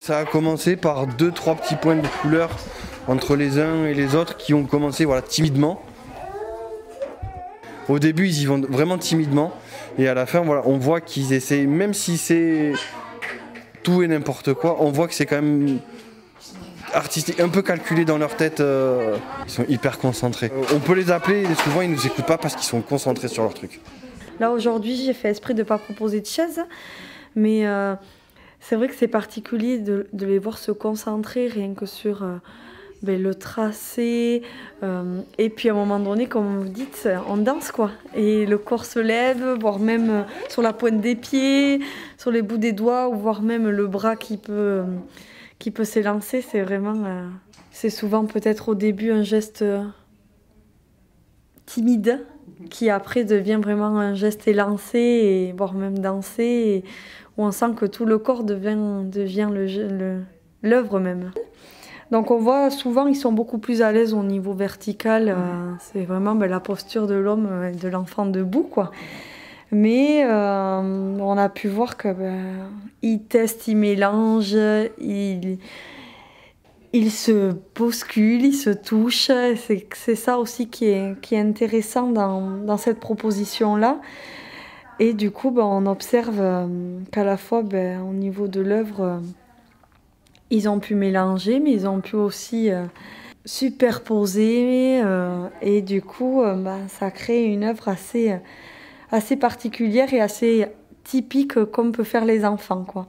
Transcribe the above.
Ça a commencé par 2-3 petits points de couleur entre les uns et les autres qui ont commencé voilà, timidement. Au début, ils y vont vraiment timidement et à la fin, voilà, on voit qu'ils essaient, même si c'est tout et n'importe quoi, on voit que c'est quand même artistique, un peu calculé dans leur tête. Ils sont hyper concentrés. On peut les appeler et souvent ils nous écoutent pas parce qu'ils sont concentrés sur leur truc. Là aujourd'hui, j'ai fait esprit de ne pas proposer de chaise, mais c'est vrai que c'est particulier de les voir se concentrer rien que sur le tracé. Et puis à un moment donné, comme vous dites, on danse quoi. Et le corps se lève, voire même sur la pointe des pieds, sur les bouts des doigts, ou voire même le bras qui peut s'élancer. C'est vraiment, c'est souvent peut-être au début un geste timide, qui après devient vraiment un geste élancé, et voire même dansé, et où on sent que tout le corps devient l'œuvre même. Donc on voit souvent ils sont beaucoup plus à l'aise au niveau vertical, c'est vraiment la posture de l'homme et de l'enfant debout quoi. Mais on a pu voir que ils testent, ils mélangent, ils se bousculent, ils se touchent. C'est ça aussi qui est intéressant dans cette proposition-là. Et du coup, on observe qu'à la fois, au niveau de l'œuvre, ils ont pu mélanger, mais ils ont pu aussi superposer. Et du coup, ça crée une œuvre assez particulière et assez typique comme peut faire les enfants, quoi.